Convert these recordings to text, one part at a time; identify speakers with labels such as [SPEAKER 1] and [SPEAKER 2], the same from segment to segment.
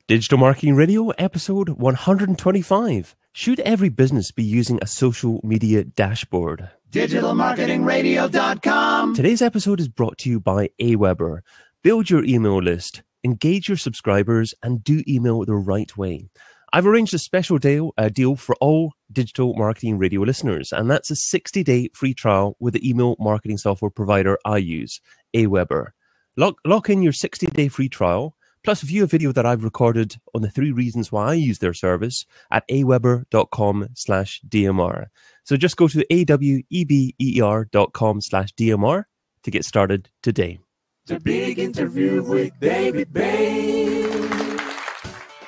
[SPEAKER 1] Digital Marketing Radio, episode 125. Should every business be using a social media dashboard?
[SPEAKER 2] DigitalMarketingRadio.com.
[SPEAKER 1] Today's episode is brought to you by Aweber. Build your email list, engage your subscribers, and do email the right way. I've arranged a special deal for all Digital Marketing Radio listeners, and that's a 60-day free trial with the email marketing software provider I use, Aweber. Lock in your 60-day free trial, plus view a video that I've recorded on the 3 reasons why I use their service at aweber.com/DMR. So just go to aweber.com/DMR to get started today.
[SPEAKER 2] The Big Interview with David Bain.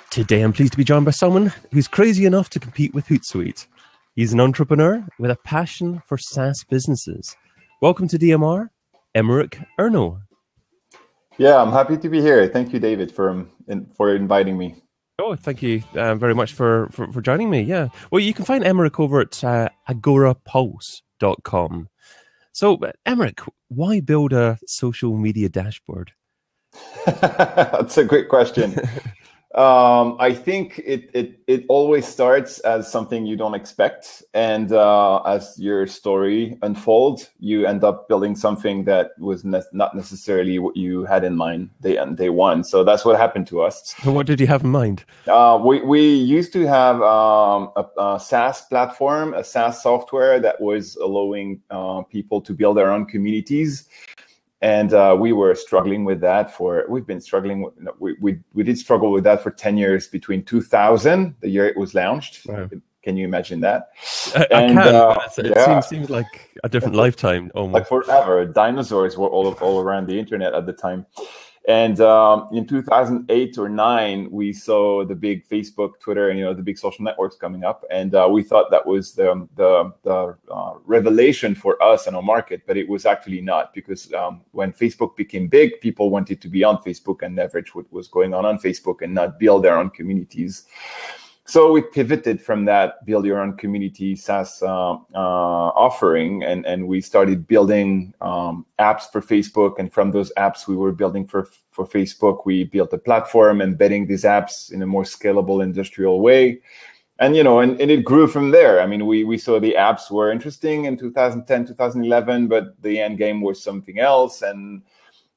[SPEAKER 1] Today I'm pleased to be joined by someone who's crazy enough to compete with Hootsuite. He's an entrepreneur with a passion for SaaS businesses. Welcome to DMR, Emeric Ernoult.
[SPEAKER 3] Yeah, I'm happy to be here. Thank you, David, for inviting me.
[SPEAKER 1] Oh, thank you very much for joining me. Yeah. Well, you can find Emeric over at agorapulse.com. So, Emeric, why build a social media dashboard?
[SPEAKER 3] That's a great question. I think it always starts as something you don't expect. And as your story unfolds, you end up building something that was not necessarily what you had in mind day one. So that's what happened to us.
[SPEAKER 1] So what did you have in mind?
[SPEAKER 3] We used to have a SaaS platform, a SaaS software that was allowing people to build their own communities. And we were struggling with that we did struggle with that for 10 years between 2000, the year it was launched. Wow. Can you imagine that?
[SPEAKER 1] I can. It seems like a different lifetime almost.
[SPEAKER 3] Like forever. Dinosaurs were all around the internet at the time. And in 2008 or 9, we saw the big Facebook, Twitter, and the big social networks coming up, and we thought that was the revelation for us and our market, but it was actually not, because when Facebook became big, people wanted to be on Facebook and leverage what was going on Facebook and not build their own communities. So we pivoted from that build your own community SaaS offering, and we started building apps for Facebook. And from those apps we were building for Facebook, we built a platform embedding these apps in a more scalable industrial way. And, and it grew from there. I mean, we saw the apps were interesting in 2010, 2011, but the end game was something else. And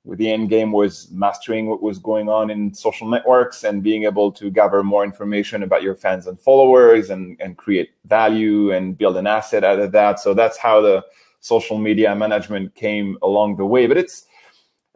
[SPEAKER 3] the end game was mastering what was going on in social networks and being able to gather more information about your fans and followers and create value and build an asset out of that. So that's how the social media management came along the way. But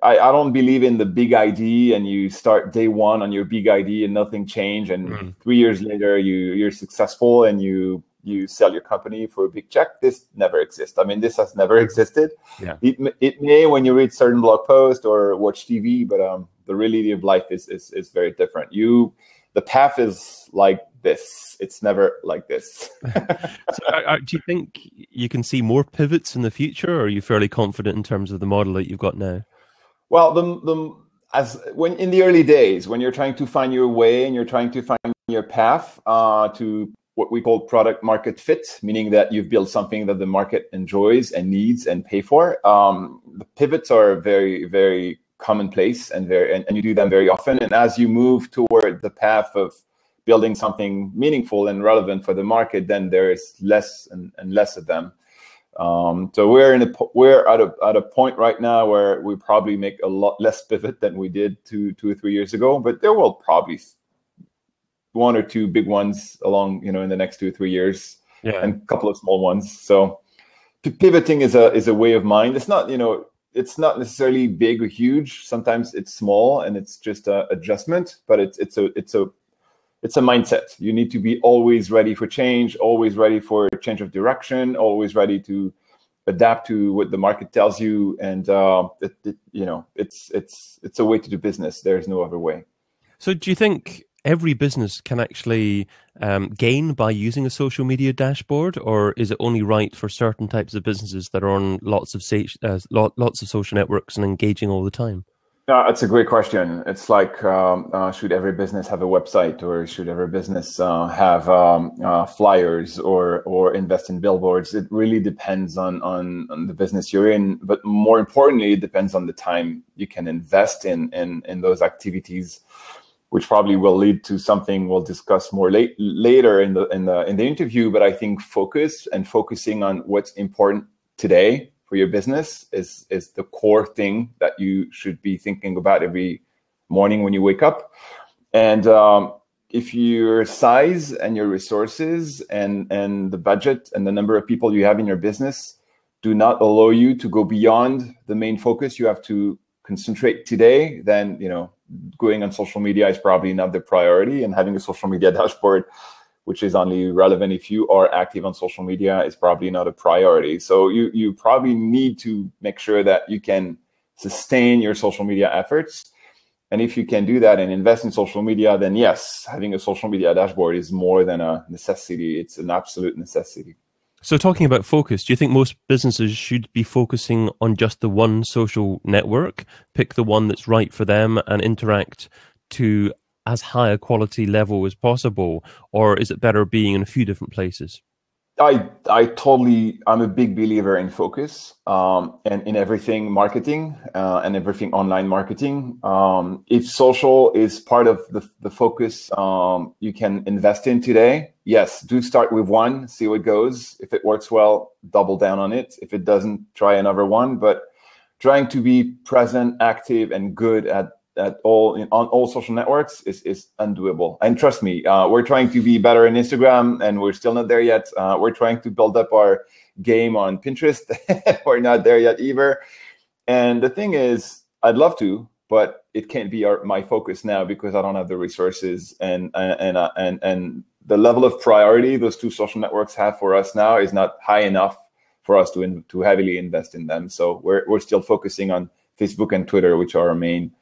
[SPEAKER 3] I don't believe in the big idea and you start day one on your big idea and nothing changed. And 3 years later, you're successful and you sell your company for a big check. This never exists. I mean, this has never existed. Yeah. It may when you read certain blog posts or watch TV, but the reality of life is very different. The path is like this. It's never like this.
[SPEAKER 1] So, do you think you can see more pivots in the future, or are you fairly confident in terms of the model that you've got now?
[SPEAKER 3] Well, when in the early days, when you're trying to find your way and you're trying to find your path to what we call product market fit, meaning that you've built something that the market enjoys and needs and pay for. The pivots are very, very commonplace and you do them very often. And as you move toward the path of building something meaningful and relevant for the market, then there is less and less of them. So we're at a point right now where we probably make a lot less pivot than we did 2 or 3 years ago, but there will probably 1 or 2 big ones along, in the next 2 or 3 years, and a couple of small ones. So pivoting is a way of mind. It's not, it's not necessarily big or huge. Sometimes it's small and it's just an adjustment, but it's a mindset. You need to be always ready for change, always ready for change of direction, always ready to adapt to what the market tells you. And it's a way to do business. There's no other way.
[SPEAKER 1] So do you think every business can actually gain by using a social media dashboard, or is it only right for certain types of businesses that are on lots of social networks and engaging all the time?
[SPEAKER 3] That's a great question. It's like, should every business have a website, or should every business have flyers or invest in billboards? It really depends on the business you're in. But more importantly, it depends on the time you can invest in those activities. which probably will lead to something we'll discuss more later in the interview. But I think focusing on what's important today for your business is the core thing that you should be thinking about every morning when you wake up. And if your size and your resources and the budget and the number of people you have in your business do not allow you to go beyond the main focus you have to concentrate today, then going on social media is probably not the priority, and having a social media dashboard, which is only relevant if you are active on social media, is probably not a priority. So you probably need to make sure that you can sustain your social media efforts. And if you can do that and invest in social media, then yes, having a social media dashboard is more than a necessity. It's an absolute necessity.
[SPEAKER 1] So talking about focus, do you think most businesses should be focusing on just the one social network, pick the one that's right for them and interact to as high a quality level as possible? Or is it better being in a few different places?
[SPEAKER 3] I'm a big believer in focus and in everything marketing and everything online marketing. If social is part of the focus you can invest in today, yes, do start with one, see what goes. If it works well, double down on it. If it doesn't, try another one. But trying to be present, active, and good on all social networks is undoable. And trust me, we're trying to be better in Instagram, and we're still not there yet. We're trying to build up our game on Pinterest. We're not there yet either. And the thing is, I'd love to, but it can't be my focus now because I don't have the resources and the level of priority those two social networks have for us now is not high enough for us to heavily invest in them. So we're still focusing on Facebook and Twitter, which are our main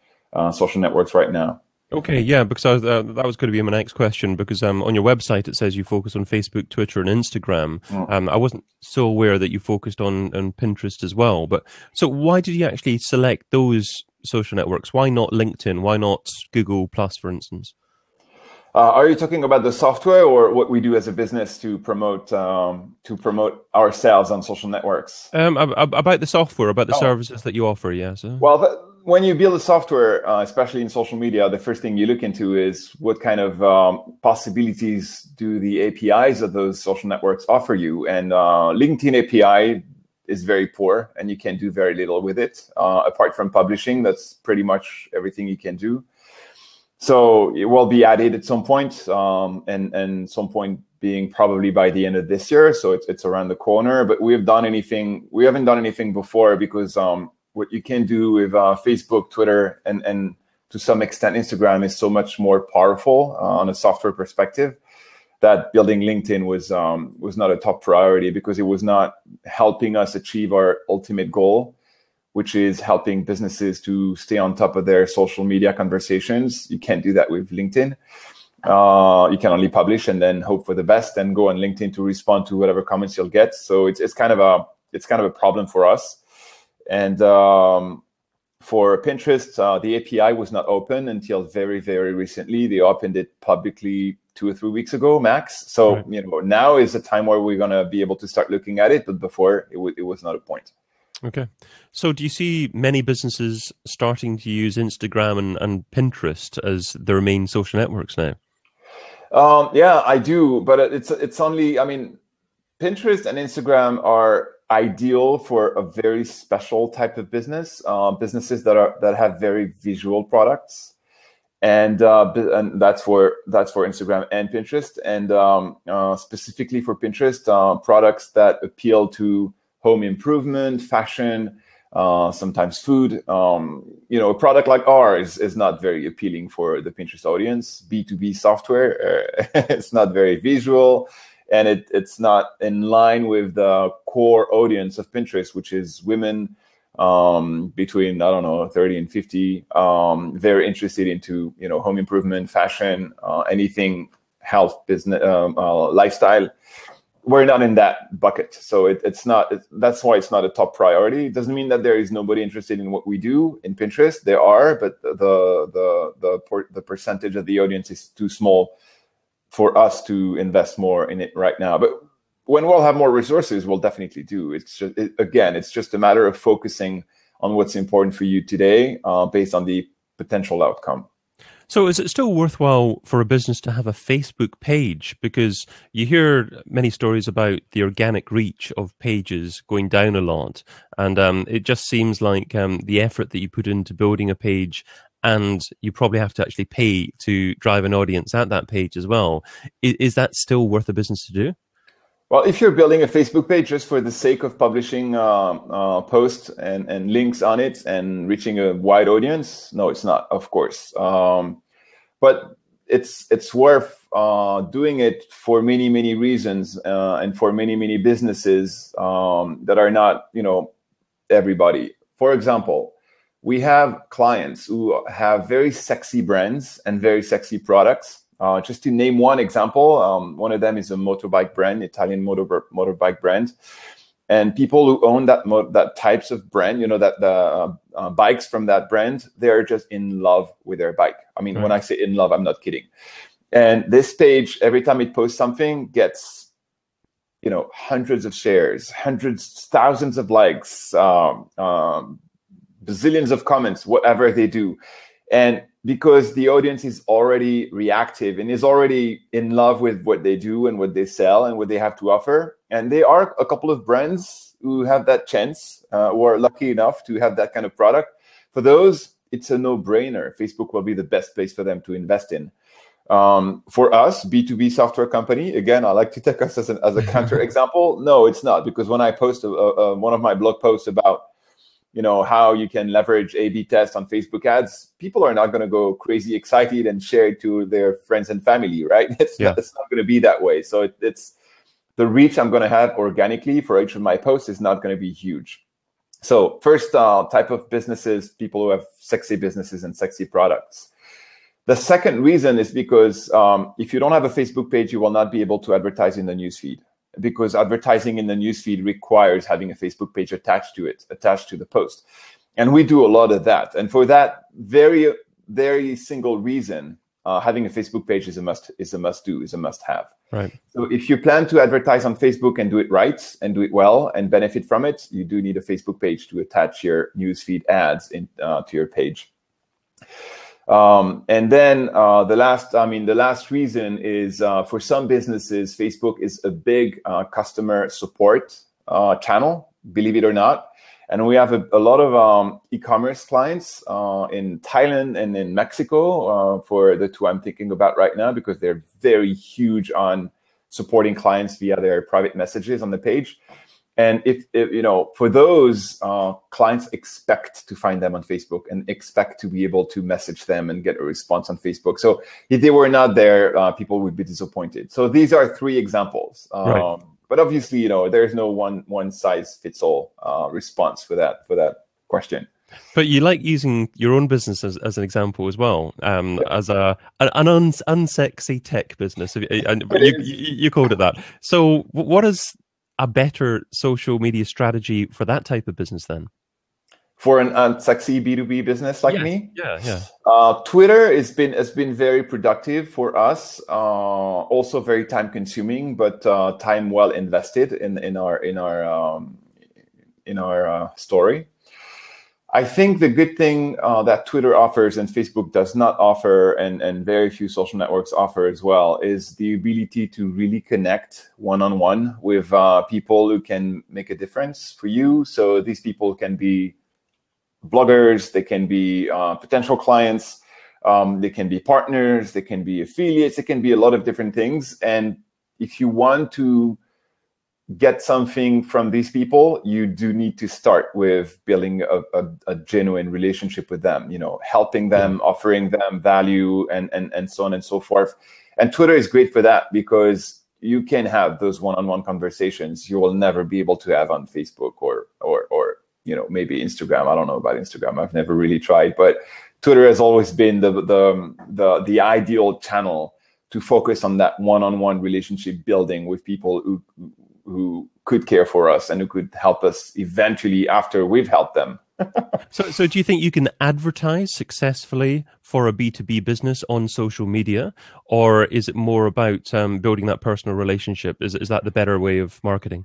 [SPEAKER 3] social networks right now.
[SPEAKER 1] Okay, yeah, because that was going to be my next question, because on your website it says you focus on Facebook, Twitter, and Instagram. I wasn't so aware that you focused on Pinterest as well. But so why did you actually select those social networks? Why not LinkedIn? Why not Google Plus, for instance?
[SPEAKER 3] Are you talking about the software or what we do as a business to promote ourselves on social networks?
[SPEAKER 1] About the software, about the services that you offer, yeah. So.
[SPEAKER 3] Well, when you build a software, especially in social media, the first thing you look into is what kind of possibilities do the APIs of those social networks offer you. And LinkedIn API is very poor, and you can do very little with it. Apart from publishing, that's pretty much everything you can do. So it will be added at some point, and some point being probably by the end of this year. So it's around the corner. But we haven't done anything before because what you can do with Facebook, Twitter, and to some extent Instagram is so much more powerful on a software perspective that building LinkedIn was not a top priority because it was not helping us achieve our ultimate goal, which is helping businesses to stay on top of their social media conversations. You can't do that with LinkedIn. You can only publish and then hope for the best and go on LinkedIn to respond to whatever comments you'll get. So it's kind of a problem for us. And for Pinterest, the API was not open until very, very recently. They opened it publicly 2 or 3 weeks ago, max. So right. Now is the time where we're going to be able to start looking at it. But before, it was not a point.
[SPEAKER 1] Okay. So do you see many businesses starting to use Instagram and Pinterest as their main social networks now?
[SPEAKER 3] Yeah, I do. But it's only, Pinterest and Instagram are ideal for a very special type of business, businesses that have very visual products. And that's for Instagram and Pinterest. And specifically for Pinterest, products that appeal to home improvement, fashion, sometimes food. A product like ours is not very appealing for the Pinterest audience. B2B software, it's not very visual, and it's not in line with the core audience of Pinterest, which is women between 30 and 50, very interested into home improvement, fashion, anything health, business, lifestyle. We're not in that bucket, so it's not. That's why it's not a top priority. It doesn't mean that there is nobody interested in what we do in Pinterest. There are, but the percentage of the audience is too small for us to invest more in it right now. But when we'll have more resources, we'll definitely do. It's just a matter of focusing on what's important for you today, based on the potential outcome.
[SPEAKER 1] So is it still worthwhile for a business to have a Facebook page? Because you hear many stories about the organic reach of pages going down a lot. And it just seems like the effort that you put into building a page, and you probably have to actually pay to drive an audience at that page as well. Is that still worth a business to do?
[SPEAKER 3] Well, if you're building a Facebook page just for the sake of publishing posts and links on it and reaching a wide audience, no, it's not, of course. But it's worth doing it for many reasons and for many businesses that are not, everybody. For example, we have clients who have very sexy brands and very sexy products. Just to name one example, one of them is a motorbike brand, Italian motorbike brand. And people who own that types of brand, that the bikes from that brand, they're just in love with their bike. I mean, When I say in love, I'm not kidding. And this page, every time it posts something, gets, hundreds of shares, thousands of likes, bazillions of comments, whatever they do. And because the audience is already reactive and is already in love with what they do and what they sell and what they have to offer. And there are a couple of brands who have that chance, who are lucky enough to have that kind of product. For those, it's a no-brainer. Facebook will be the best place for them to invest in. For us, B2B software company, again, I like to take us as a counter example. No, it's not, because when I post one of my blog posts about how you can leverage A/B tests on Facebook ads, people are not going to go crazy excited and share it to their friends and family, right? It's not going to be that way. So it's the reach I'm going to have organically for each of my posts is not going to be huge. So first type of businesses, people who have sexy businesses and sexy products. The second reason is because if you don't have a Facebook page, you will not be able to advertise in the newsfeed, because advertising in the newsfeed requires having a Facebook page attached to the post. And we do a lot of that. And for that very single reason, having a Facebook page is a must-have.
[SPEAKER 1] Right.
[SPEAKER 3] So if you plan to advertise on Facebook and do it right and do it well and benefit from it, you do need a Facebook page to attach your newsfeed ads to your page. And then the last reason is for some businesses, Facebook is a big customer support channel, believe it or not. And we have a lot of e-commerce clients in Thailand and in Mexico for the two I'm thinking about right now, because they're very huge on supporting clients via their private messages on the page. And if for those clients expect to find them on Facebook and expect to be able to message them and get a response on Facebook. So if they were not there, people would be disappointed. So these are three examples.
[SPEAKER 1] Right.
[SPEAKER 3] But obviously, there's no one size fits all response for that question.
[SPEAKER 1] But you like using your own business as an example as well, as an unsexy tech business. You called it that. So what is a better social media strategy for that type of business then?
[SPEAKER 3] For an unsexy B2B business like me?
[SPEAKER 1] Yeah.
[SPEAKER 3] Twitter has been very productive for us. Also very time consuming, but time well invested in our story. I think the good thing that Twitter offers and Facebook does not offer, and very few social networks offer as well, is the ability to really connect one-on-one with people who can make a difference for you. So these people can be bloggers, they can be potential clients, they can be partners, they can be affiliates, it can be a lot of different things. And if you want to get something from these people, you do need to start with building a genuine relationship with them, helping them, offering them value, and so on and so forth. And Twitter is great for that, because you can have those one-on-one conversations you will never be able to have on Facebook or maybe Instagram. I don't know about Instagram. I've never really tried, but Twitter has always been the ideal channel to focus on that one-on-one relationship building with people who could care for us and who could help us eventually after we've helped them.
[SPEAKER 1] So do you think you can advertise successfully for a B2B business on social media, or is it more about building that personal relationship? Is that the better way of marketing?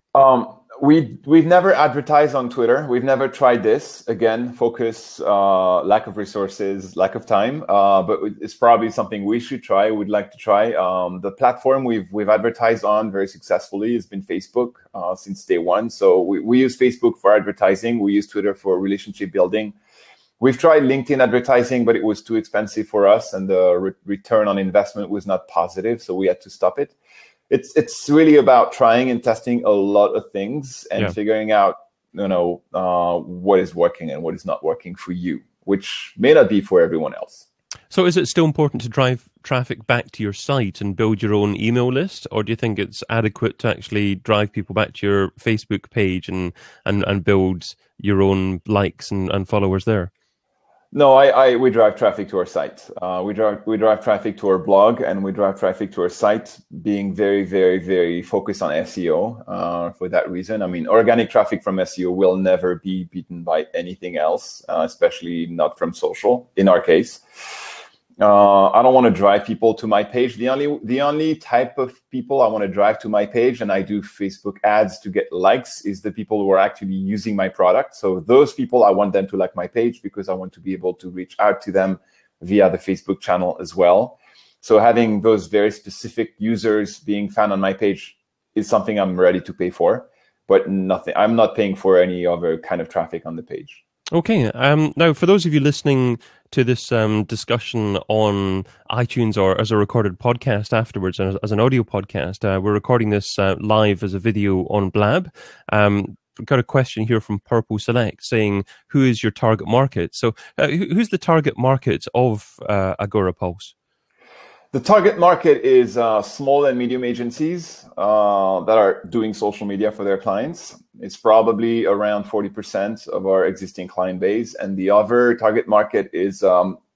[SPEAKER 3] We've never advertised on Twitter. We've never tried this. Again, focus, lack of resources, lack of time. But it's probably something we should try. We'd like to try. The platform we've advertised on very successfully has been Facebook since day one. So we use Facebook for advertising. We use Twitter for relationship building. We've tried LinkedIn advertising, but it was too expensive for us, and the return on investment was not positive. So we had to stop it. It's really about trying and testing a lot of things and figuring out, what is working and what is not working for you, which may not be for everyone else.
[SPEAKER 1] So is it still important to drive traffic back to your site and build your own email list, or do you think it's adequate to actually drive people back to your Facebook page and build your own likes and followers there?
[SPEAKER 3] No, we drive traffic to our site. We drive traffic to our blog, and we drive traffic to our site, being very, very, very focused on SEO for that reason. I mean, organic traffic from SEO will never be beaten by anything else, especially not from social, in our case. I don't want to drive people to my page. The only type of people I want to drive to my page, and I do Facebook ads to get likes, is the people who are actually using my product. So those people, I want them to like my page because I want to be able to reach out to them via the Facebook channel as well. So having those very specific users being found on my page is something I'm ready to pay for, but I'm not paying for any other kind of traffic on the page.
[SPEAKER 1] Okay. Now, for those of you listening to this discussion on iTunes or as a recorded podcast afterwards, as an audio podcast, we're recording this live as a video on Blab. We've got a question here from Purple Select saying, who is your target market? So who's the target market of Agora Pulse?
[SPEAKER 3] The target market is small and medium agencies that are doing social media for their clients. It's probably around 40% of our existing client base. And the other target market is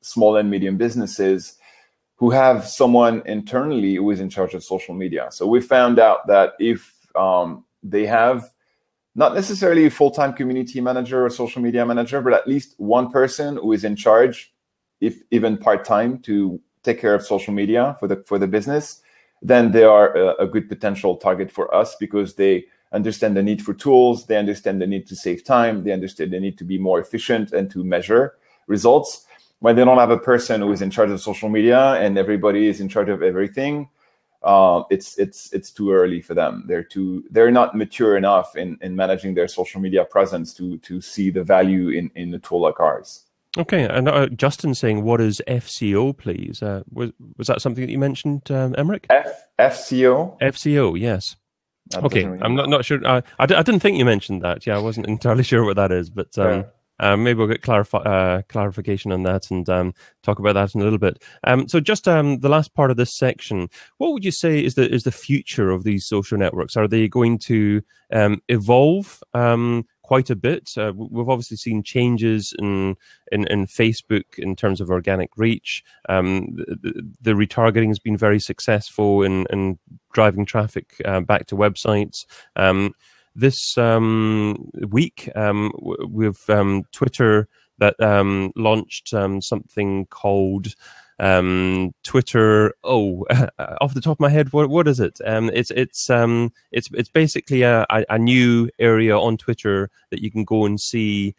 [SPEAKER 3] small and medium businesses who have someone internally who is in charge of social media. So we found out that if they have not necessarily a full-time community manager or social media manager, but at least one person who is in charge, if even part-time, to take care of social media for the business, then they are a good potential target for us because they understand the need for tools, they understand the need to save time, they understand the need to be more efficient and to measure results. When they don't have a person who is in charge of social media and everybody is in charge of everything, it's too early for them. They're not mature enough in managing their social media presence to see the value in a tool like ours.
[SPEAKER 1] Okay, and Justin saying, what is FCO, please? Was that something that you mentioned, Emeric?
[SPEAKER 3] FCO?
[SPEAKER 1] FCO, yes. Okay, I'm not sure. I didn't think you mentioned that. Yeah, I wasn't entirely sure what that is, but maybe we'll get clarification on that and talk about that in a little bit. So just the last part of this section, what would you say is the future of these social networks? Are they going to evolve quite a bit? We've obviously seen changes in Facebook in terms of organic reach. The retargeting has been very successful in driving traffic back to websites. This week, we've Twitter that launched something called Twitter. Off the top of my head, what is it? It's basically a new area on Twitter that you can go and see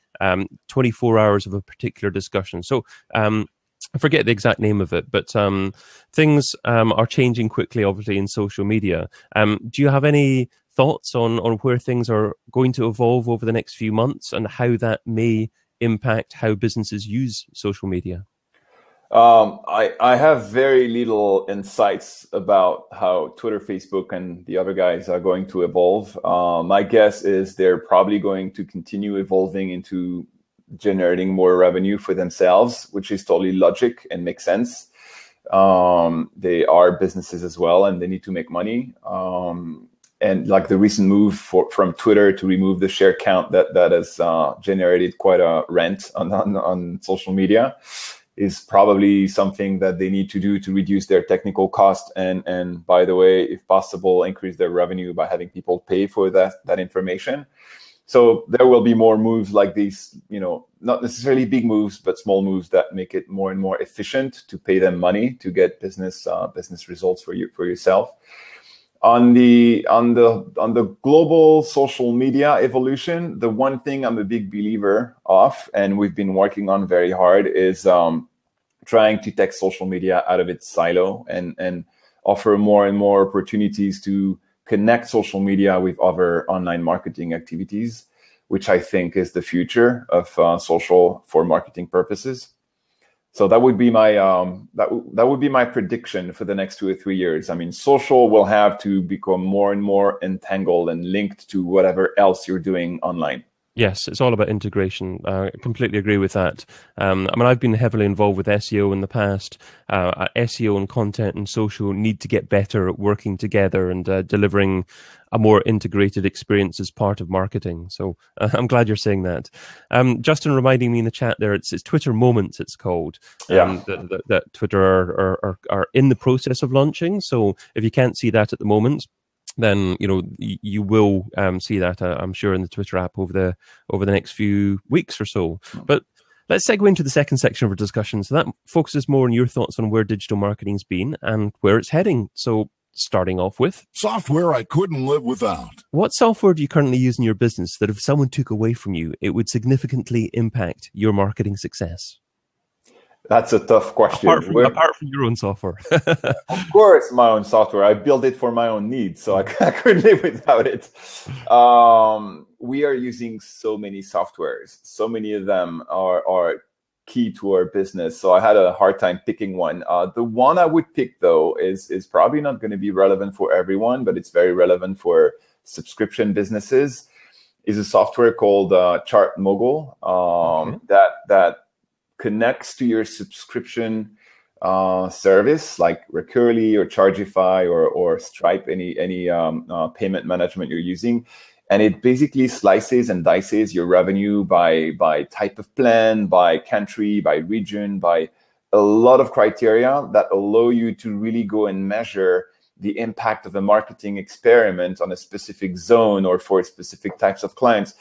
[SPEAKER 1] 24 hours of a particular discussion. So I forget the exact name of it, but things are changing quickly, obviously, in social media. Do you have any thoughts on where things are going to evolve over the next few months and how that may impact how businesses use social media?
[SPEAKER 3] I have very little insights about how Twitter, Facebook, and the other guys are going to evolve. My guess is they're probably going to continue evolving into generating more revenue for themselves, which is totally logic and makes sense. They are businesses as well, and they need to make money. And like the recent move from Twitter to remove the share count that has generated quite a rant on social media is probably something that they need to do to reduce their technical cost and by the way, if possible, increase their revenue by having people pay for that information. So there will be more moves like these, not necessarily big moves, but small moves that make it more and more efficient to pay them money to get business results for yourself. On the global social media evolution, the one thing I'm a big believer of, and we've been working on very hard, is trying to take social media out of its silo and offer more and more opportunities to connect social media with other online marketing activities, which I think is the future of social for marketing purposes. So that would be my that would be my prediction for the next 2 or 3 years. I mean, social will have to become more and more entangled and linked to whatever else you're doing online.
[SPEAKER 1] Yes, it's all about integration. I completely agree with that. I mean, I've been heavily involved with SEO in the past. SEO and content and social need to get better at working together and delivering a more integrated experience as part of marketing. So I'm glad you're saying that. Justin reminding me in the chat there, it's Twitter Moments, it's called. That Twitter are in the process of launching. So if you can't see that at the moment, then you will see that I'm sure in the Twitter app over the next few weeks or so. But let's segue into the second section of our discussion. So that focuses more on your thoughts on where digital marketing's been and where it's heading. So starting off with
[SPEAKER 4] software I couldn't live without.
[SPEAKER 1] What software do you currently use in your business that if someone took away from you, it would significantly impact your marketing success?
[SPEAKER 3] That's a tough question.
[SPEAKER 1] Apart from your own software.
[SPEAKER 3] Of course, my own software. I built it for my own needs, so I couldn't live without it. We are using so many softwares. So many of them are key to our business. So I had a hard time picking one. The one I would pick, though, is probably not going to be relevant for everyone, but it's very relevant for subscription businesses. Is a software called ChartMogul that connects to your subscription service like Recurly or Chargify or Stripe, any payment management you're using. And it basically slices and dices your revenue by type of plan, by country, by region, by a lot of criteria that allow you to really go and measure the impact of a marketing experiment on a specific zone or for specific types of clients.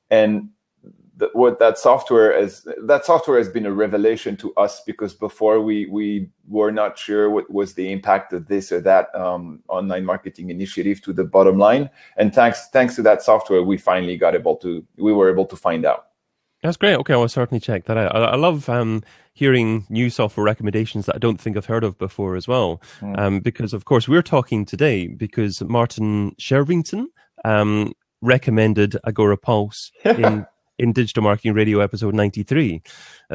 [SPEAKER 3] And that software has been a revelation to us, because before we were not sure what was the impact of this or that online marketing initiative to the bottom line. And thanks to that software, we finally were able to find out.
[SPEAKER 1] That's great. Okay, I'll certainly check that out. I love hearing new software recommendations that I don't think I've heard of before as well. Because of course we're talking today because Martin Shervington recommended Agora Pulse in Digital Marketing Radio episode 93.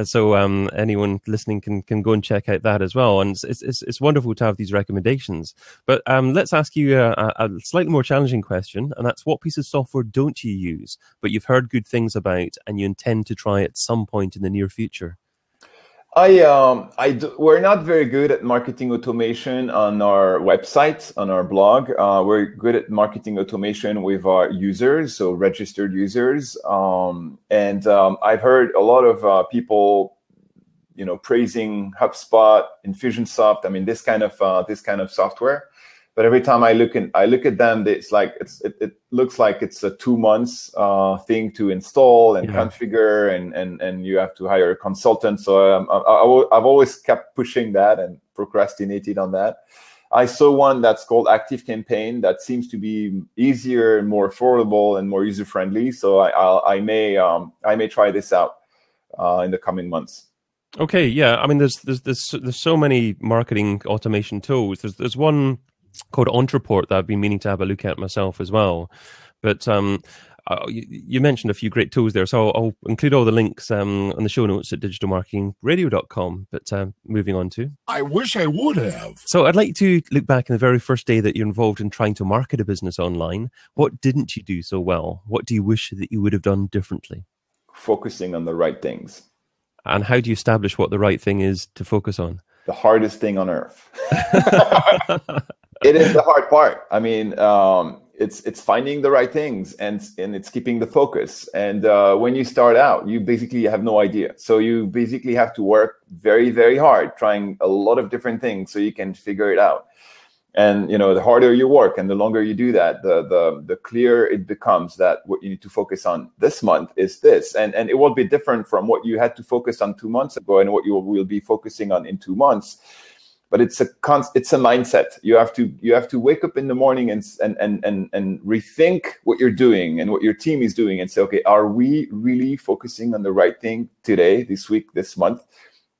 [SPEAKER 1] So anyone listening can go and check out that as well. And it's wonderful to have these recommendations. But let's ask you a slightly more challenging question, and that's what piece of software don't you use, but you've heard good things about and you intend to try at some point in the near future?
[SPEAKER 3] We're not very good at marketing automation on our website, on our blog. We're good at marketing automation with our users, so registered users. And I've heard a lot of people, praising HubSpot, Infusionsoft. I mean, this kind of software. But every time I look at them, it looks like it's a 2 months thing to install and configure, and you have to hire a consultant. So I've always kept pushing that and procrastinated on that. I saw one that's called ActiveCampaign that seems to be easier and more affordable and more user friendly. So I may try this out in the coming months.
[SPEAKER 1] Okay, yeah. I mean, there's so many marketing automation tools. There's one called Entreport that I've been meaning to have a look at myself as well. But you mentioned a few great tools there, so I'll include all the links on the show notes at digitalmarketingradio.com. But moving on to...
[SPEAKER 4] I wish I would have.
[SPEAKER 1] So I'd like to look back in the very first day that you're involved in trying to market a business online. What didn't you do so well? What do you wish that you would have done differently?
[SPEAKER 3] Focusing on the right things.
[SPEAKER 1] And how do you establish what the right thing is to focus on?
[SPEAKER 3] The hardest thing on earth. It is the hard part. I mean, it's finding the right things and it's keeping the focus. And when you start out, you basically have no idea. So you basically have to work very, very hard, trying a lot of different things so you can figure it out. And, the harder you work and the longer you do that, the clearer it becomes that what you need to focus on this month is this. And it will be different from what you had to focus on 2 months ago and what you will be focusing on in 2 months. but it's a mindset. You have to wake up in the morning and rethink what you're doing and what your team is doing, and say, okay, are we really focusing on the right thing today, this week, this month?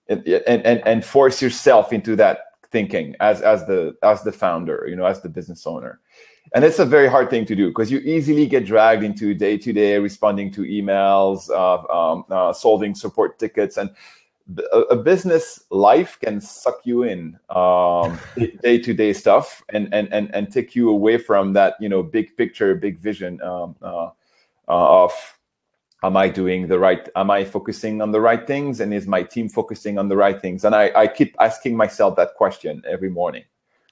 [SPEAKER 3] And force yourself into that thinking as the founder, as the business owner. And it's a very hard thing to do, because you easily get dragged into day-to-day responding to emails, solving support tickets, and a business life can suck you in day-to-day stuff and take you away from that, big picture, big vision of, am I focusing on the right things, and is my team focusing on the right things? And I keep asking myself that question every morning.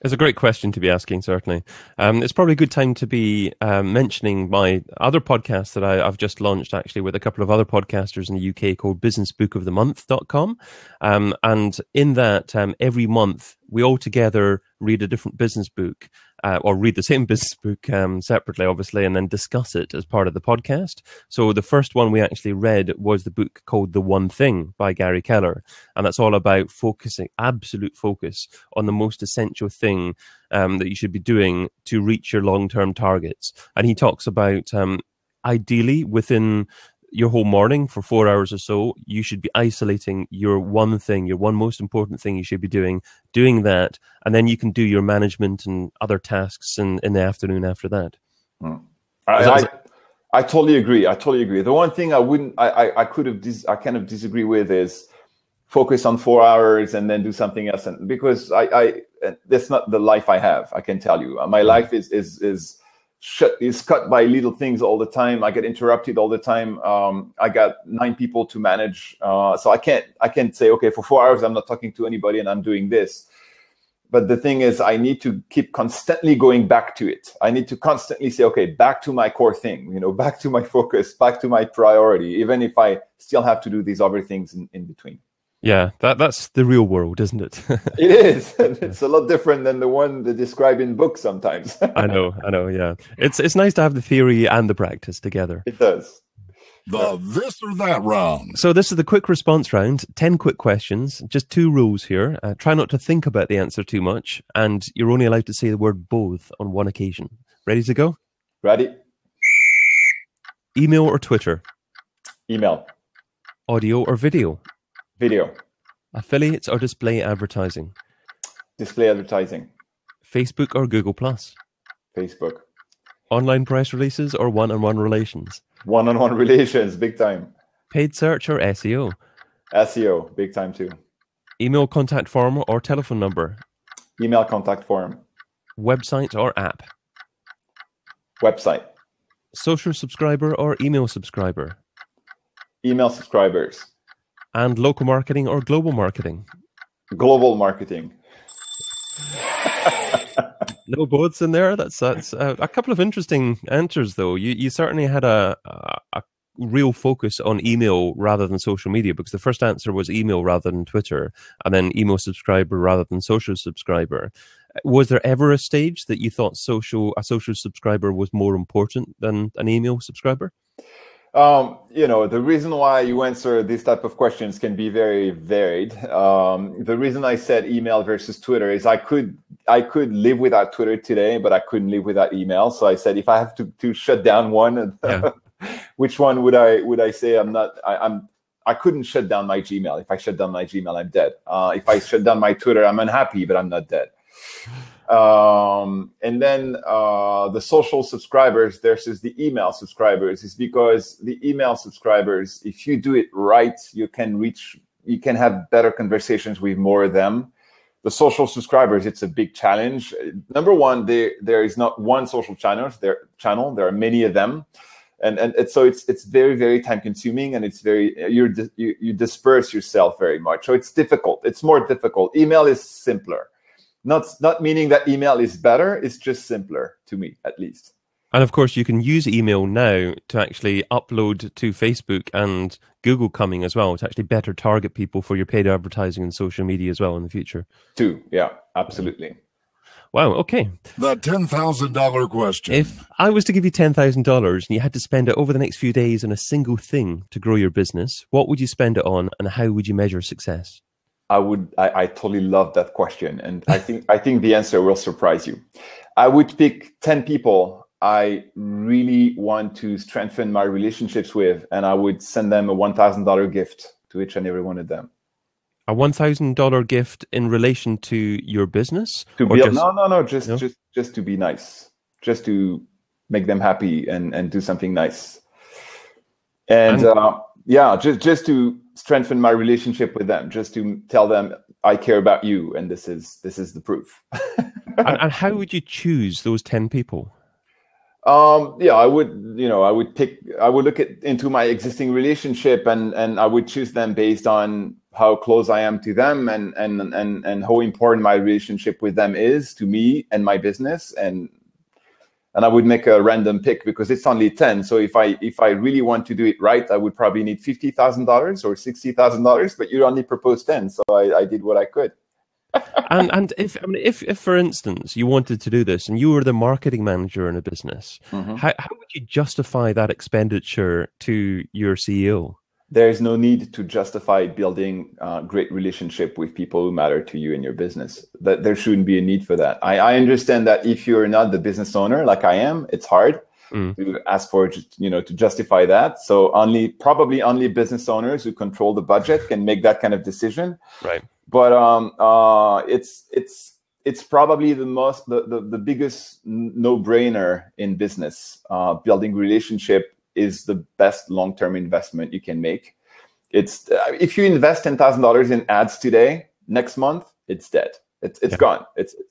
[SPEAKER 1] It's a great question to be asking, certainly. It's probably a good time to be mentioning my other podcast that I've just launched, actually, with a couple of other podcasters in the UK, called businessbookofthemonth.com. And in that, every month, we all together read a different business book, or read the same business book separately, obviously, and then discuss it as part of the podcast. So the first one we actually read was the book called The One Thing by Gary Keller. And that's all about focusing, absolute focus on the most essential thing that you should be doing to reach your long-term targets. And he talks about, ideally, within your whole morning for 4 hours or so, you should be isolating your one thing, your one most important thing you should be doing that, and then you can do your management and other tasks in the afternoon after that.
[SPEAKER 3] I totally agree. The one thing I kind of disagree with is focus on 4 hours and then do something else, and because that's not the life I have. I can tell you, my life is cut by little things all the time. I get interrupted all the time. I got 9 people to manage, so I can't say, okay, for 4 hours I'm not talking to anybody and I'm doing this. But the thing is, I need to keep constantly going back to it. I need to constantly say, okay, back to my core thing, back to my focus, back to my priority, even if I still have to do these other things in between.
[SPEAKER 1] Yeah, that's the real world, isn't it?
[SPEAKER 3] It is. It's a lot different than the one they describe in books sometimes.
[SPEAKER 1] I know, yeah. It's nice to have the theory and the practice together.
[SPEAKER 3] It does.
[SPEAKER 4] The this or that round.
[SPEAKER 1] So this is the quick response round. 10 quick questions. Just 2 rules here. Try not to think about the answer too much, and you're only allowed to say the word both on one occasion. Ready to go?
[SPEAKER 3] Ready.
[SPEAKER 1] Email or Twitter?
[SPEAKER 3] Email.
[SPEAKER 1] Audio or video?
[SPEAKER 3] Video.
[SPEAKER 1] Affiliates or display advertising?
[SPEAKER 3] Display advertising.
[SPEAKER 1] Facebook or Google+?
[SPEAKER 3] Facebook.
[SPEAKER 1] Online press releases or one-on-one relations?
[SPEAKER 3] One-on-one relations, big time.
[SPEAKER 1] Paid search or SEO?
[SPEAKER 3] SEO, big time too.
[SPEAKER 1] Email contact form or telephone number?
[SPEAKER 3] Email contact form.
[SPEAKER 1] Website or app?
[SPEAKER 3] Website.
[SPEAKER 1] Social subscriber or email subscriber?
[SPEAKER 3] Email subscribers.
[SPEAKER 1] And local marketing or global marketing?
[SPEAKER 3] Global marketing.
[SPEAKER 1] No boths in there. That's a couple of interesting answers, though. You certainly had a real focus on email rather than social media, because the first answer was email rather than Twitter, and then email subscriber rather than social subscriber. Was there ever a stage that you thought a social subscriber was more important than an email subscriber?
[SPEAKER 3] The reason why you answer these type of questions can be very varied. The reason I said email versus Twitter is I could live without Twitter today, but I couldn't live without email. So I said, if I have to shut down one,
[SPEAKER 1] yeah.
[SPEAKER 3] Which one would I say I couldn't shut down my Gmail. If I shut down my Gmail, I'm dead. If I shut down my Twitter, I'm unhappy, but I'm not dead. And then the social subscribers versus the email subscribers is because the email subscribers, if you do it right, you can have better conversations with more of them. The social subscribers, it's a big challenge. Number one, there is not one social channel. There are many of them. And so it's very, very time consuming, and it's very, you disperse yourself very much. So it's difficult. It's more difficult. Email is simpler. Not meaning that email is better. It's just simpler, to me, at least.
[SPEAKER 1] And of course, you can use email now to actually upload to Facebook and Google coming as well, to actually better target people for your paid advertising and social media as well in the future.
[SPEAKER 3] Too, yeah, absolutely.
[SPEAKER 1] Wow, okay.
[SPEAKER 4] The $10,000 question.
[SPEAKER 1] If I was to give you $10,000 and you had to spend it over the next few days on a single thing to grow your business, what would you spend it on, and how would you measure success?
[SPEAKER 3] I totally love that question, and I think the answer will surprise you. I would pick 10 people I really want to strengthen my relationships with, and I would send them a $1,000 gift to each and every one of them.
[SPEAKER 1] A $1,000 gift in relation to your business?
[SPEAKER 3] To build? Just to be nice, just to make them happy and do something nice, and just to strengthen my relationship with them, just to tell them I care about you, and this is the proof.
[SPEAKER 1] and how would you choose those 10 people?
[SPEAKER 3] I would look into my existing relationship, and I would choose them based on how close I am to them, and how important my relationship with them is to me and my business, and I would make a random pick because it's only 10. So if I really want to do it right, I would probably need $50,000 or $60,000, but you only proposed 10, so I did what I could.
[SPEAKER 1] and if for instance you wanted to do this and you were the marketing manager in a business, how would you justify that expenditure to your CEO?
[SPEAKER 3] There is no need to justify building a great relationship with people who matter to you in your business. That there shouldn't be a need for that. I understand that if you're not the business owner like I am, it's hard to ask for, to justify that. So probably only business owners who control the budget can make that kind of decision.
[SPEAKER 1] Right.
[SPEAKER 3] But it's probably the biggest no-brainer in business. Building relationship is the best long-term investment you can make. It's if you invest $10,000 in ads today, next month it's dead. It's gone.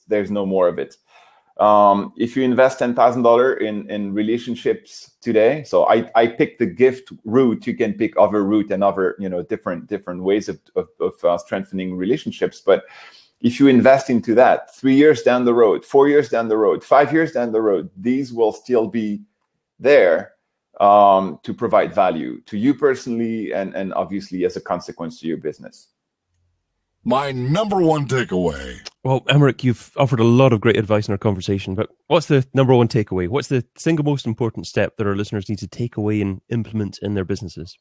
[SPEAKER 3] There's no more of it. If you invest $10,000 in relationships today, so I picked the gift route. You can pick other route and other different ways of strengthening relationships. But if you invest into that 3 years down the road, 4 years down the road, 5 years down the road, these will still be there to provide value to you personally and obviously as a consequence to your business.
[SPEAKER 4] My number one takeaway.
[SPEAKER 1] Well, Emeric, you've offered a lot of great advice in our conversation, but what's the number one takeaway? What's the single most important step that our listeners need to take away and implement in their businesses?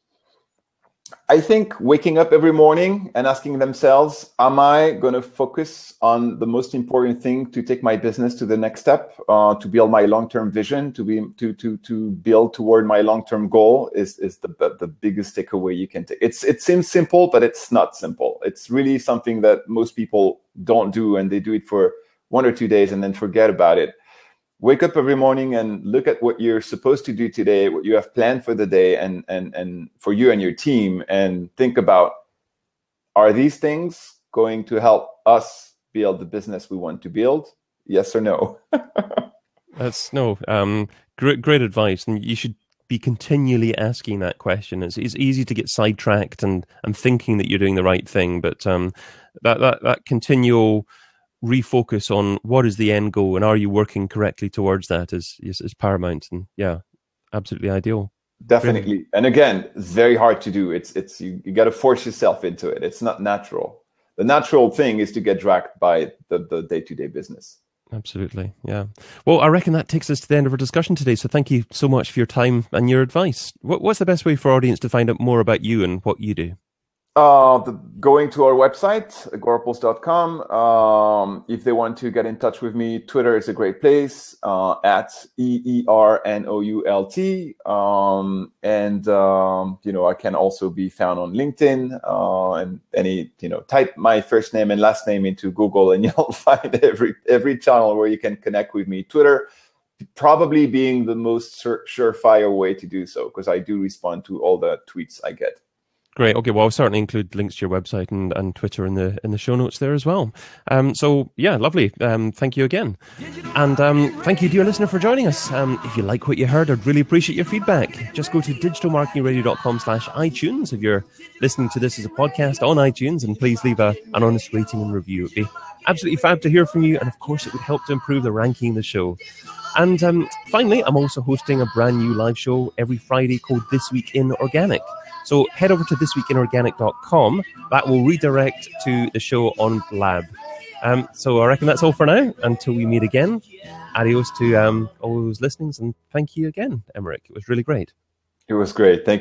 [SPEAKER 3] I think waking up every morning and asking themselves, am I going to focus on the most important thing to take my business to the next step, to build my long-term vision, to build toward my long-term goal is the biggest takeaway you can take. It seems simple, but it's not simple. It's really something that most people don't do, and they do it for 1 or 2 days and then forget about it. Wake up every morning and look at what you're supposed to do today, what you have planned for the day and for you and your team, and think about, are these things going to help us build the business we want to build? Yes or no?
[SPEAKER 1] Great advice. And you should be continually asking that question. It's easy to get sidetracked and thinking that you're doing the right thing, but that continual refocus on what is the end goal and are you working correctly towards that is paramount, and absolutely ideal.
[SPEAKER 3] Definitely.
[SPEAKER 1] Brilliant.
[SPEAKER 3] And again, it's very hard to do. It's you got to force yourself into it. It's not natural. The natural thing is to get dragged by the day-to-day business.
[SPEAKER 1] Absolutely. Yeah. Well, I reckon that takes us to the end of our discussion today. So thank you so much for your time and your advice. What's the best way for our audience to find out more about you and what you do?
[SPEAKER 3] Going to our website, agorapulse.com. If they want to get in touch with me, Twitter is a great place, at EERNOULT. I can also be found on LinkedIn, and type my first name and last name into Google and you'll find every channel where you can connect with me. Twitter probably being the most surefire way to do so, because I do respond to all the tweets I get.
[SPEAKER 1] Great. Okay. Well, I'll certainly include links to your website and Twitter in the show notes there as well. Lovely. Thank you again. And thank you, dear listener, for joining us. If you like what you heard, I'd really appreciate your feedback. Just go to digitalmarketingradio.com/iTunes if you're listening to this as a podcast on iTunes, and please leave an honest rating and review. It'd be absolutely fab to hear from you. And of course, it would help to improve the ranking of the show. And finally, I'm also hosting a brand new live show every Friday called This Week in Organic. So head over to thisweekinorganic.com. That will redirect to the show on Blab. So I reckon that's all for now. Until we meet again, adios to all those listenings. And thank you again, Emeric. It was really great.
[SPEAKER 3] It was great. Thank you.